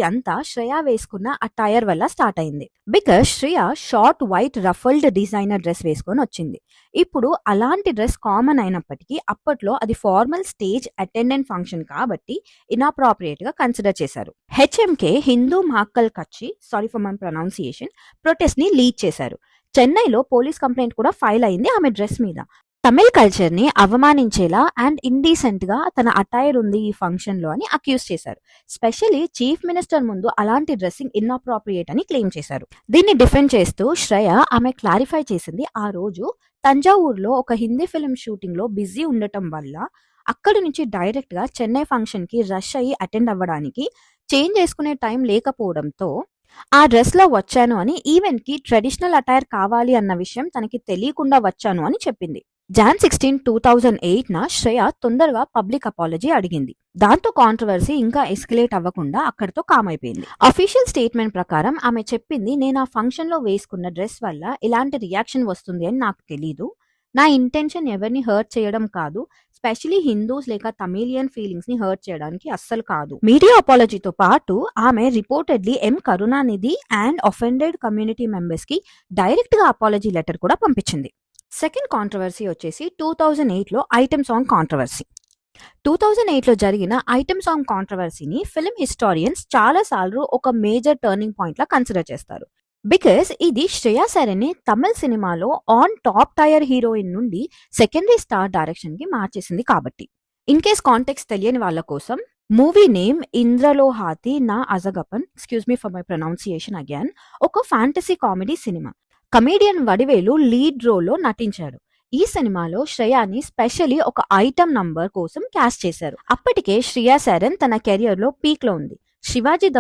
అంతా శ్రేయ వేసుకున్న అటైర్ వల్ల స్టార్ట్ అయింది. Because Shreya short white ruffled designer dress వేసుకొని వచ్చింది. ఇప్పుడు అలాంటి డ్రెస్ కామన్ అయినప్పటికీ అప్పట్లో అది ఫార్మల్ స్టేజ్ అటెండెంట్ ఫంక్షన్ కాబట్టి ఇన్అప్రాప్రియేట్ గా కన్సిడర్ చేశారు. హెచ్ఎంకే హిందూ మహక్కల్ కచ్చి sorry for my pronunciation protest ని లీడ్ చేశారు. చెన్నైలో పోలీస్ కంప్లైంట్ కూడా ఫైల్ అయింది ఆమె డ్రెస్ మీద. తమిళ్ కల్చర్ ని అవమానించేలా అండ్ ఇండీసెంట్ గా తన అటైర్ ఉంది ఈ ఫంక్షన్ లో అని అక్యూజ్ చేశారు. స్పెషల్లీ చీఫ్ మినిస్టర్ ముందు అలాంటి డ్రెస్సింగ్ ఇన్అప్రాప్రియేట్ అని క్లెయిమ్ చేశారు. దీన్ని డిఫెండ్ చేస్తూ శ్రేయ ఆమె క్లారిఫై చేసింది, ఆ రోజు తంజావూరులో ఒక హిందీ ఫిల్మ్ షూటింగ్ లో బిజీ ఉండటం వల్ల అక్కడి నుంచి డైరెక్ట్ గా చెన్నై ఫంక్షన్ కి రష్ అయ్యి అటెండ్ అవ్వడానికి చేంజ్ చేసుకునే టైం లేకపోవడంతో ఆ డ్రెస్ లో వచ్చాను అని, ఈవెంట్ కి ట్రెడిషనల్ అటైర్ కావాలి అన్న విషయం తనకి తెలియకుండా వచ్చాను అని చెప్పింది. జాన్ 16, 2008 శ్రేయ తొందరగా పబ్లిక్ అపాలజీ అడిగింది. దాంతో కాంట్రవర్సీ ఇంకా ఎస్కలేట్ అవ్వకుండా అక్కడితో కామ్ అయిపోయింది. అఫీషియల్ స్టేట్మెంట్ ప్రకారం ఆమె చెప్పింది, నేను ఆ ఫంక్షన్ లో వేసుకున్న డ్రెస్ వల్ల ఇలాంటి రియాక్షన్ వస్తుంది అని నాకు తెలీదు. నా ఇంటెన్షన్ ఎవరిని హర్ట్ చేయడం కాదు, స్పెషలీ హిందూస్ లేక తమిళియన్ ఫీలింగ్స్ ని హర్ట్ చేయడానికి అస్సలు కాదు. మీడియా అపాలజీతో పాటు ఆమె reportedly M Karunanidhi and offended community members కి డైరెక్ట్ గా అపాలజీ లెటర్ కూడా పంపించింది. సెకండ్ కాంట్రవర్సీ వచ్చేసి 2008లో ఐటమ్ సాంగ్ కాంట్రవర్సీ. 2008లో జరిగిన ఐటమ్ సాంగ్ కాంట్రవర్సీని ఫిల్మ్ హిస్టారియన్స్ చాలా సార్లు ఒక మేజర్ టర్నింగ్ పాయింట్ లా కన్సిడర్ చేస్తారు. బికాస్ ఇది శ్రేయా సరన్ ని తమిళ సినిమాలో ఆన్ టాప్ టైర్ హీరోయిన్ నుండి సెకండరీ స్టార్ డైరెక్షన్ కి మార్చేసింది కాబట్టి. ఇన్ కేస్ కాంటెక్స్ట్ తెలియని వాళ్ళ కోసం, మూవీ నేమ్ ఇంద్రలో హాతి నా Azhagappan, excuse me for my pronunciation again, ఒక ఫ్యాంటసీ కామెడీ సినిమా. కమేడియన్ వడివేలు లీడ్ రోల్లో నటించాడు. ఈ సినిమాలో శ్రేయాని స్పెషల్లీ ఒక ఐటమ్ నంబర్ కోసం క్యాస్ట్ చేశారు. అప్పటికే శ్రేయా సరన్ తన కెరియర్ లో పీక్ లో ఉంది. శివాజీ